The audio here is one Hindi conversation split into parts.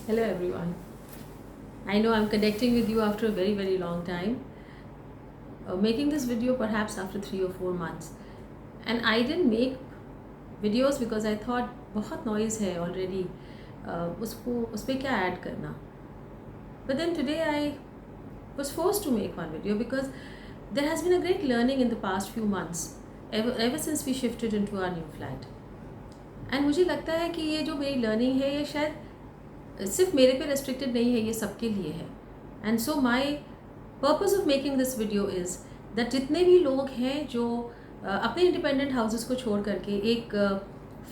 Hello everyone. I know I'm connecting with you after a very long time. Making this video perhaps after 3 or 4 months. And I didn't make videos because I thought बहुत noise है already. उसको उस पर क्या add करना. But then today I was forced to make one video because there has been a great learning in the past few months. Ever since we shifted into our new flat. And मुझे लगता है कि ये जो मेरी learning है ये शायद सिर्फ मेरे पे restricted नहीं है, ये सबके लिए है. And so my purpose of making this video is that जितने भी लोग हैं जो अपने इंडिपेंडेंट हाउसेस को छोड़ करके एक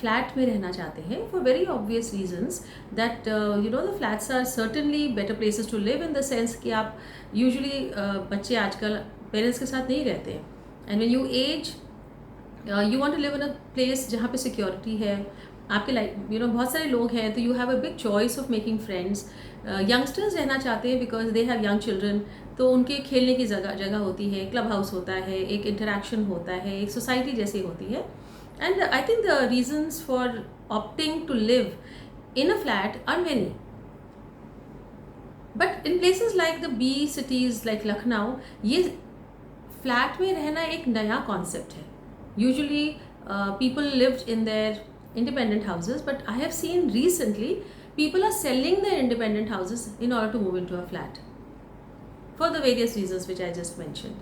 फ्लैट में रहना चाहते हैं for very obvious reasons that the flats are certainly better places to live in the sense कि आप यूजुअली बच्चे आजकल पेरेंट्स के साथ नहीं रहते हैं and when you as you want to live in a place जहाँ पे सिक्योरिटी है आपके लाइफ बहुत सारे लोग हैं तो you have a big choice of making friends. Youngsters रहना चाहते हैं because they have young children तो उनके खेलने की जगह होती है, क्लब हाउस होता है, एक इंटरेक्शन होता है, एक सोसाइटी जैसी होती है. And I think the reasons for opting to live in a flat are many. But in places like the B cities like Lucknow ये फ्लैट में रहना एक नया कॉन्सेप्ट है. Usually people lived in their independent houses, but I have seen recently people are selling their independent houses in order to move into a flat for the various reasons which I just mentioned.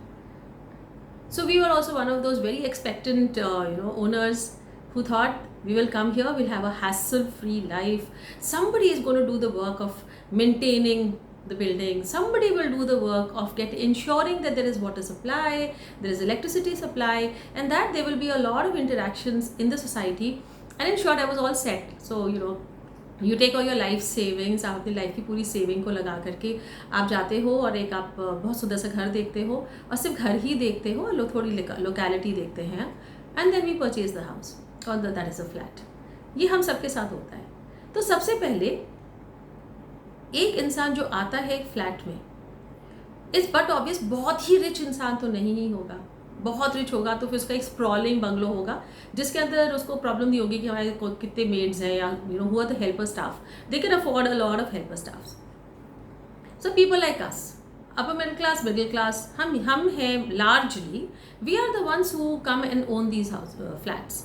So we were also one of those very expectant owners who thought we will come here, we'll have a hassle-free life. Somebody is going to do the work of maintaining the building. Somebody will do the work of ensuring that there is water supply, there is electricity supply, and that there will be a lot of interactions in the society. And in short, I was all set. So you take all your life savings, आप अपनी लाइफ की पूरी सेविंग को लगा करके आप जाते हो और एक आप बहुत सुंदर सा घर देखते हो और सिर्फ घर ही देखते हो, लोग थोड़ी लोकेलिटी देखते हैं, and then we purchase the house और दैट इज़ अ फ्लैट. ये हम सबके साथ होता है. तो सबसे पहले एक इंसान जो आता है एक फ्लैट में इस बट ऑब्वियस बहुत ही रिच इंसान तो नहीं ही होगा. बहुत रिच होगा तो फिर उसका एक स्प्रॉलिंग बंगलो होगा जिसके अंदर उसको प्रॉब्लम नहीं होगी कि हमारे कितने मेड्स हैं या who are the helper staff. They can afford a lot of helper staff. So people like us, upper middle class, हम हैं largely, we are the ones who come and own these house flats.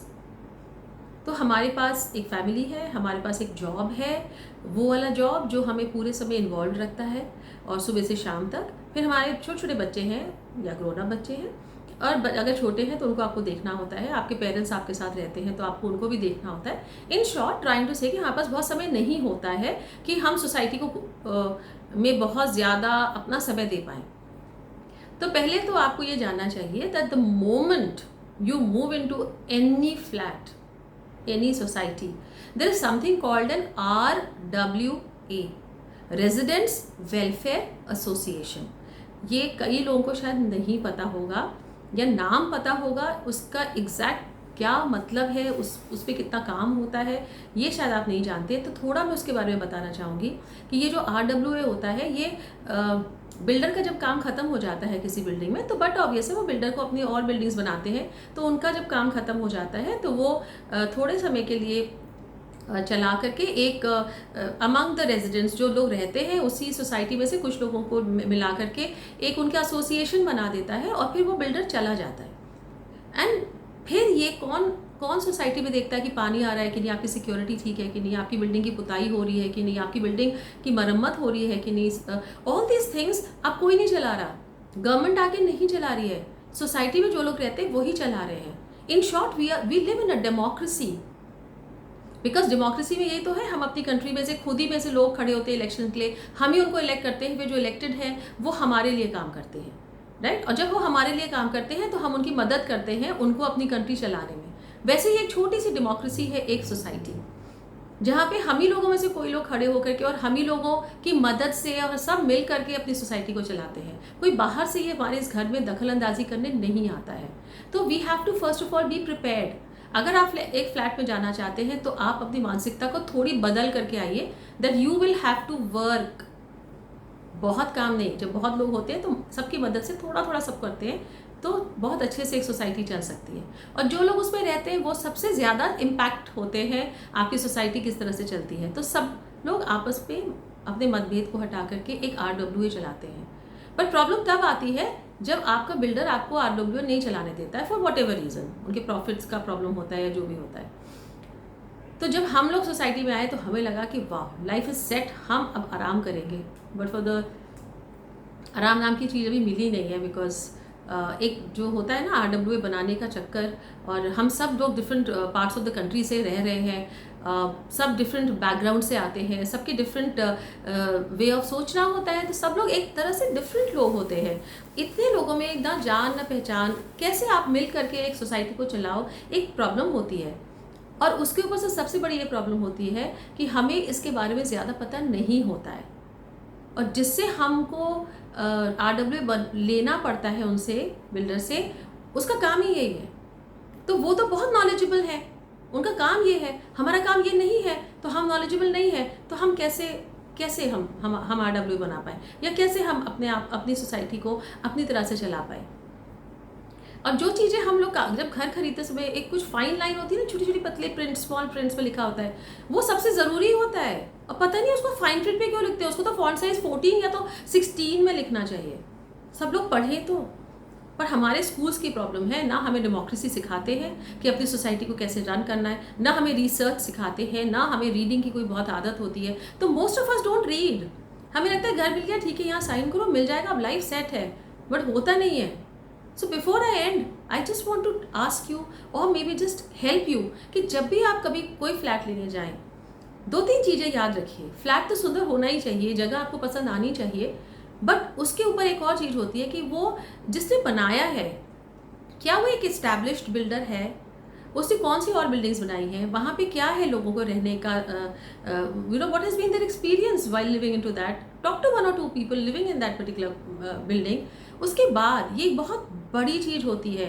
तो हमारे पास एक फैमिली है, हमारे पास एक जॉब है, वो वाला जॉब जो हमें पूरे समय इन्वॉल्व रखता है और सुबह से शाम तक. फिर हमारे छोटे छोटे बच्चे हैं या ग्रोन अप बच्चे हैं, और अगर छोटे हैं तो उनको आपको देखना होता है. आपके पेरेंट्स आपके साथ रहते हैं तो आपको उनको भी देखना होता है. इन शॉर्ट ट्राइंग टू से कि हमारे पास बहुत समय नहीं होता है कि हम सोसाइटी को में बहुत ज़्यादा अपना समय दे पाएँ. तो पहले तो आपको ये जानना चाहिए that the moment you move into any flat, any society, there is something called an RWA, Residents Welfare Association. ये कई लोगों को शायद नहीं पता होगा या नाम पता होगा, उसका एग्जैक्ट क्या मतलब है, उस पर कितना काम होता है ये शायद आप नहीं जानते. तो थोड़ा मैं उसके बारे में बताना चाहूँगी कि ये जो RWA होता है ये बिल्डर का जब काम ख़त्म हो जाता है किसी बिल्डिंग में तो बट ऑब्वियस है वो बिल्डर को अपनी और बिल्डिंग्स बनाते हैं. तो उनका जब काम ख़त्म हो जाता है तो वो थोड़े समय के लिए चला करके एक अमंग द रेजिडेंट्स जो लोग रहते हैं उसी सोसाइटी में से कुछ लोगों को मिला करके एक उनका एसोसिएशन बना देता है और फिर वो बिल्डर चला जाता है. एंड फिर ये कौन सोसाइटी में देखता है कि पानी आ रहा है कि नहीं, आपकी सिक्योरिटी ठीक है कि नहीं, आपकी बिल्डिंग की पुताई हो रही है कि नहीं, आपकी बिल्डिंग की मरम्मत हो रही है कि नहीं. ऑल दीज थिंग्स अब कोई नहीं चला रहा, गवर्नमेंट आके नहीं चला रही है, सोसाइटी में जो लोग रहते हैं वही चला रहे हैं. In short we live in a democracy. Because democracy में यही तो है, हम अपनी कंट्री में से खुद ही में से लोग खड़े होते हैं इलेक्शन के लिए, हम ही उनको इलेक्ट करते हैं, फिर जो इलेक्टेड हैं वो हमारे लिए काम करते हैं, राइट. और जब वो हमारे लिए काम करते हैं तो हम उनकी मदद करते हैं उनको अपनी कंट्री चलाने में. वैसे ही एक छोटी सी डेमोक्रेसी है एक सोसाइटी जहाँ पे हम ही लोगों में से कोई लोग खड़े होकर के और हम ही लोगों की मदद से और सब मिल करके अपनी सोसाइटी को चलाते हैं. कोई बाहर से ये हमारे इस घर में दखल अंदाजी करने नहीं आता है. तो we have to first of all be prepared. अगर आप एक फ्लैट में जाना चाहते हैं तो आप अपनी मानसिकता को थोड़ी बदल करके आइए that you will have to work. बहुत काम नहीं, जब बहुत लोग होते हैं तो सबकी मदद से थोड़ा थोड़ा सब करते हैं तो बहुत अच्छे से एक सोसाइटी चल सकती है. और जो लोग उसमें रहते हैं वो सबसे ज़्यादा इम्पैक्ट होते हैं आपकी सोसाइटी किस तरह से चलती है. तो सब लोग आपस में अपने मतभेद को हटा करके एक RWA चलाते हैं। पर प्रॉब्लम तब आती है जब आपका बिल्डर आपको RWA नहीं चलाने देता है फॉर वॉट एवर रीज़न, उनके प्रॉफिट्स का प्रॉब्लम होता है या जो भी होता है। तो जब हम लोग सोसाइटी में आए तो हमें लगा कि वाह, लाइफ इज़ सेट, हम अब आराम करेंगे। बट फॉर द आराम नाम की चीज़ अभी मिली नहीं है, बिकॉज एक जो होता है ना RWA बनाने का चक्कर, और हम सब लोग different parts of the country से रह रहे हैं, सब डिफरेंट बैकग्राउंड से आते हैं, सबके डिफरेंट वे ऑफ सोचना होता है, तो सब लोग एक तरह से डिफरेंट लोग होते हैं। इतने लोगों में ना जान ना पहचान, कैसे आप मिल करके एक सोसाइटी को चलाओ, एक प्रॉब्लम होती है। और उसके ऊपर से सबसे बड़ी ये प्रॉब्लम होती है कि हमें इसके बारे में ज़्यादा पता नहीं होता है, और जिससे हमको RWA लेना पड़ता है उनसे, बिल्डर से, उसका काम ही यही है। तो वो तो बहुत नॉलेजेबल है, उनका काम ये है, हमारा काम ये नहीं है, तो हम नॉलेजेबल नहीं है, तो हम कैसे हम RWA बना पाए, या कैसे हम अपनी सोसाइटी को अपनी तरह से चला पाए। और जो चीज़ें हम लोग जब घर खरीदते समय एक कुछ फाइन लाइन होती है ना, छोटी छोटी पतले प्रिंट, स्मॉल प्रिंट्स पे लिखा होता है, वो सबसे ज़रूरी होता है। और पता नहीं उसको फाइन प्रिंट पे क्यों लिखते हैं, उसको तो फॉन्ट साइज 14 या तो 16 में लिखना चाहिए, सब लोग पढ़ें तो। पर हमारे स्कूल्स की प्रॉब्लम है, ना हमें डेमोक्रेसी सिखाते हैं कि अपनी सोसाइटी को कैसे रन करना है, ना हमें रिसर्च सिखाते हैं, ना हमें रीडिंग की कोई बहुत आदत होती है। तो most of us don't read. हमें लगता है घर मिल गया, ठीक है, यहाँ साइन करो, मिल जाएगा, अब लाइफ सेट है, बट होता नहीं है। So before I end, I just want to ask you or maybe just help you कि जब भी आप कभी कोई फ्लैट लेने जाएं, 2-3 चीज़ें याद रखिए। फ्लैट तो सुंदर होना ही चाहिए, जगह आपको पसंद आनी चाहिए, बट उसके ऊपर एक और चीज़ होती है कि वो जिसने बनाया है, क्या वो एक एस्टैब्लिश्ड बिल्डर है, उसने कौन सी और बिल्डिंग्स बनाई हैं, वहाँ पे क्या है लोगों को रहने का, you know what has been their experience while living into that, talk to 1 or 2 people living in that particular building. उसके बाद ये बहुत बड़ी चीज़ होती है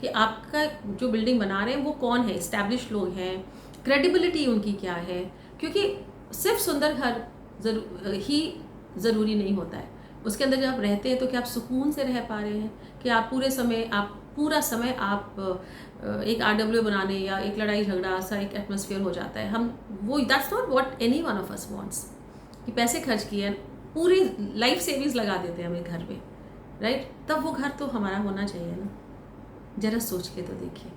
कि आपका जो बिल्डिंग बना रहे हैं वो कौन है, एस्टैब्लिश्ड लोग हैं, क्रेडिबिलिटी उनकी क्या है, क्योंकि सिर्फ सुंदर घर ही ज़रूरी नहीं होता है। उसके अंदर जब आप रहते हैं तो क्या आप सुकून से रह पा रहे हैं, कि आप पूरा समय आप एक RWA बनाने या एक लड़ाई झगड़ा सा एक एटमॉस्फेयर हो जाता है। हम वो that's not what any one of us wants, कि पैसे खर्च किए, पूरी लाइफ सेविंग्स लगा देते हैं हमें घर पे, राइट? तब वो घर तो हमारा होना चाहिए ना। जरा सोच के तो देखिए।